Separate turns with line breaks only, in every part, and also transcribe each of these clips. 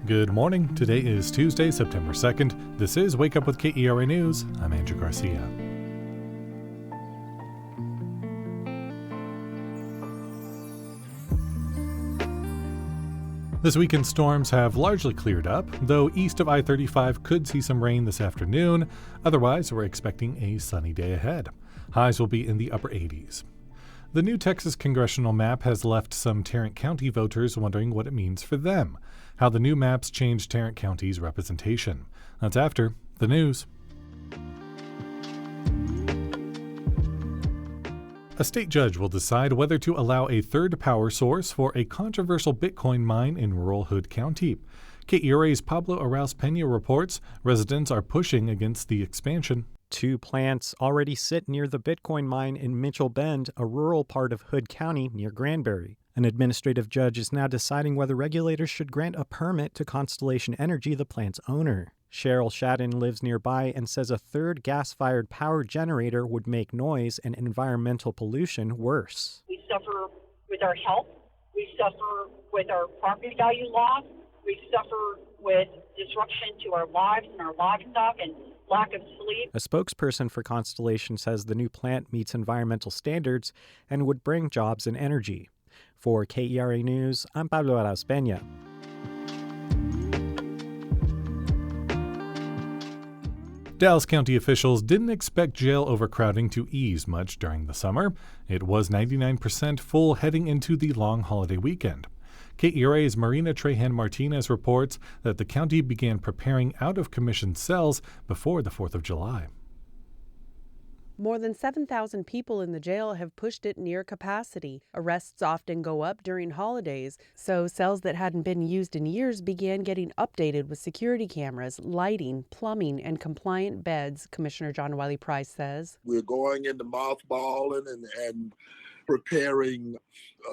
Good morning. Today is Tuesday, September 2nd. This is Wake Up with KERA News. I'm Andrew Garcia. This weekend's storms have largely cleared up, though east of I-35 could see some rain this afternoon. Otherwise, we're expecting a sunny day ahead. Highs will be in the upper 80s. The new Texas congressional map has left some Tarrant County voters wondering what it means for them, how the new maps change Tarrant County's representation. That's after the news. A state judge will decide whether to allow a third power source for a controversial Bitcoin mine in rural Hood County. KERA's Pablo Arauz-Peña reports residents are pushing against the expansion.
Two plants already sit near the Bitcoin mine in Mitchell Bend, a rural part of Hood County near Granbury. An administrative judge is now deciding whether regulators should grant a permit to Constellation Energy, the plant's owner. Cheryl Shadden lives nearby and says a third gas-fired power generator would make noise and environmental pollution worse.
We suffer with our health. We suffer with our property value loss. We suffer with disruption to our lives and our livestock and lack of sleep.
A spokesperson for Constellation says the new plant meets environmental standards and would bring jobs and energy. For KERA News, I'm Pablo Arauz-Peña.
Dallas County officials didn't expect jail overcrowding to ease much during the summer. It was 99% full heading into the long holiday weekend. KERA's Marina Trahan-Martinez reports that the county began preparing out-of-commission cells before the 4th of July.
More than 7,000 people in the jail have pushed it near capacity. Arrests often go up during holidays, so cells that hadn't been used in years began getting updated with security cameras, lighting, plumbing, and compliant beds, Commissioner John Wiley Price says.
We're going into mothballing and preparing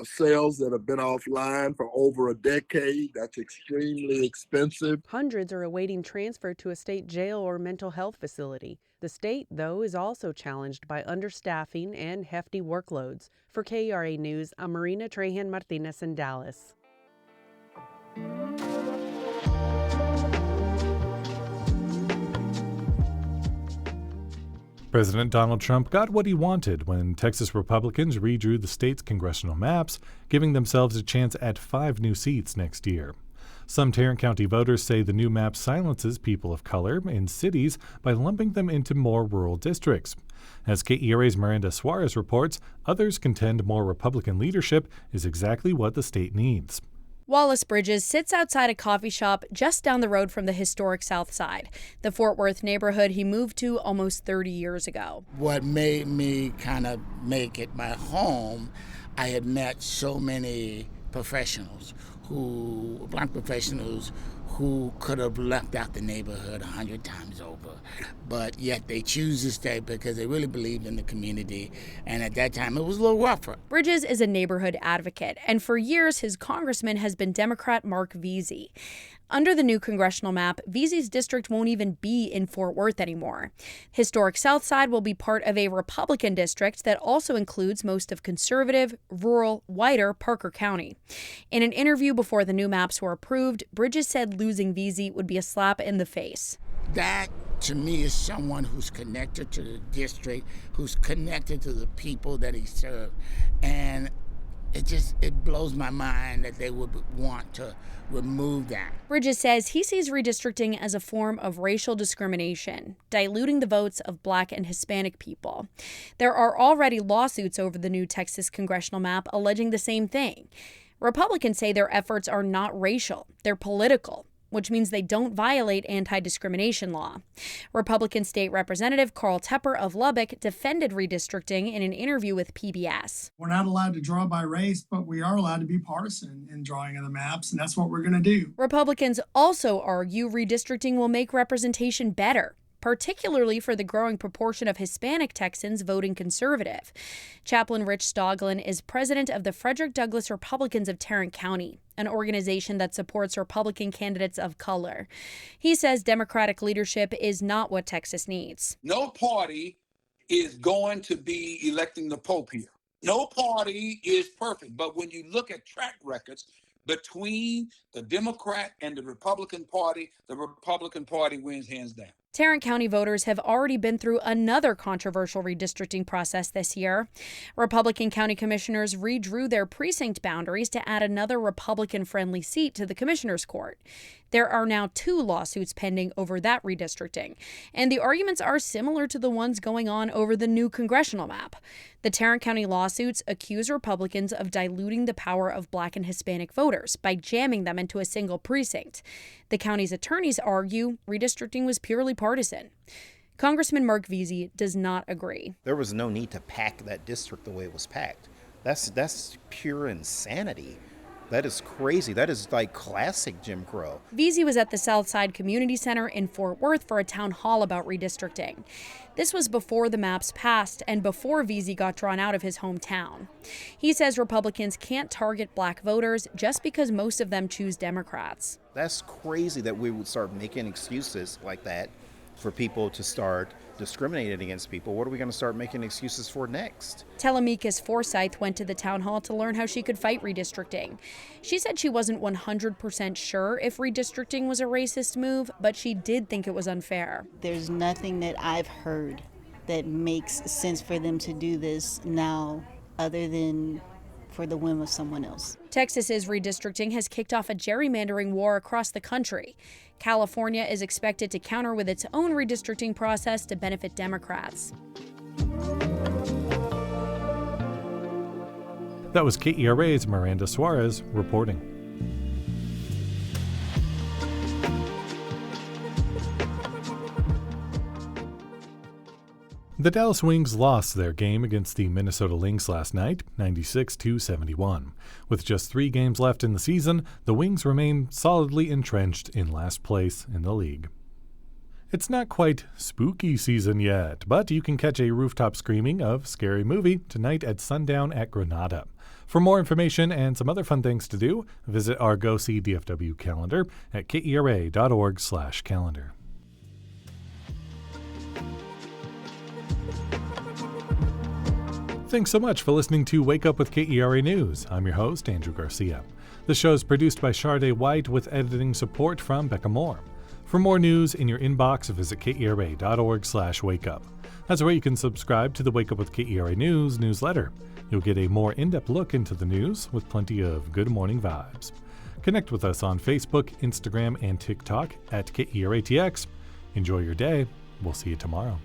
cells that have been offline for over a decade. That's extremely expensive.
Hundreds are awaiting transfer to a state jail or mental health facility. The state, though, is also challenged by understaffing and hefty workloads. For KERA News, I'm Marina Trahan-Martinez in Dallas.
President Donald Trump got what he wanted when Texas Republicans redrew the state's congressional maps, giving themselves a chance at 5 new seats next year. Some Tarrant County voters say the new map silences people of color in cities by lumping them into more rural districts. As KERA's Miranda Suarez reports, others contend more Republican leadership is exactly what the state needs.
Wallace Bridges sits outside a coffee shop just down the road from the historic South Side, the Fort Worth neighborhood he moved to almost 30 years ago.
What made me kind of make it my home, I had met so many professionals black professionals who could have left out the neighborhood 100 times over, but yet they choose to stay because they really believed in the community, and at that time it was a little rougher.
Bridges is a neighborhood advocate, and for years his congressman has been Democrat Mark Veazey. Under the new congressional map, Veazey's district won't even be in Fort Worth anymore. Historic Southside will be part of a Republican district that also includes most of conservative, rural, whiter Parker County. In an interview before the new maps were approved, Bridges said losing Veazey would be a slap in the face.
That, to me, is someone who's connected to the district, who's connected to the people that he served. And it blows my mind that they would want to remove that.
Bridges says he sees redistricting as a form of racial discrimination, diluting the votes of Black and Hispanic people. There are already lawsuits over the new Texas congressional map alleging the same thing. Republicans say their efforts are not racial, they're political, which means they don't violate anti-discrimination law. Republican State Representative Carl Tepper of Lubbock defended redistricting in an interview with PBS.
We're not allowed to draw by race, but we are allowed to be partisan in drawing of the maps, and that's what we're going to do.
Republicans also argue redistricting will make representation better, particularly for the growing proportion of Hispanic Texans voting conservative. Chaplain Rich Stoglin is president of the Frederick Douglass Republicans of Tarrant County, an organization that supports Republican candidates of color. He says Democratic leadership is not what Texas needs.
No party is going to be electing the Pope here. No party is perfect, but when you look at track records, between the Democrat and the Republican Party, the Republican Party wins hands down.
Tarrant County voters have already been through another controversial redistricting process this year. Republican county commissioners redrew their precinct boundaries to add another Republican-friendly seat to the commissioners' court. There are now 2 lawsuits pending over that redistricting, and the arguments are similar to the ones going on over the new congressional map. The Tarrant County lawsuits accuse Republicans of diluting the power of Black and Hispanic voters by jamming them into a single precinct. The county's attorneys argue redistricting was purely partisan. Congressman Mark Veazey does not agree.
There was no need to pack that district the way it was packed. That's pure insanity. That is crazy. That is like classic Jim Crow.
Veazey was at the Southside Community Center in Fort Worth for a town hall about redistricting. This was before the maps passed and before Veazey got drawn out of his hometown. He says Republicans can't target Black voters just because most of them choose Democrats.
That's crazy that we would start making excuses like that for people to start discriminating against people. What are we going to start making excuses for next?
Telemachus Forsyth went to the town hall to learn how she could fight redistricting. She said she wasn't 100% sure if redistricting was a racist move, but she did think it was unfair.
There's nothing that I've heard that makes sense for them to do this now other than for the whim of someone else.
Texas's redistricting has kicked off a gerrymandering war across the country. California is expected to counter with its own redistricting process to benefit Democrats.
That was KERA's Miranda Suarez reporting. The Dallas Wings lost their game against the Minnesota Lynx last night, 96-71. With just 3 games left in the season, the Wings remain solidly entrenched in last place in the league. It's not quite spooky season yet, but you can catch a rooftop screening of Scary Movie tonight at sundown at Granada. For more information and some other fun things to do, visit our Go See DFW calendar at kera.org/calendar. Thanks so much for listening to Wake Up with KERA News. I'm your host, Andrew Garcia. The show is produced by Shardae White with editing support from Bekah Morr. For more news in your inbox, visit kera.org/wakeup. That's where you can subscribe to the Wake Up with KERA News newsletter. You'll get a more in-depth look into the news with plenty of good morning vibes. Connect with us on Facebook, Instagram, and TikTok at KERATX. Enjoy your day. We'll see you tomorrow.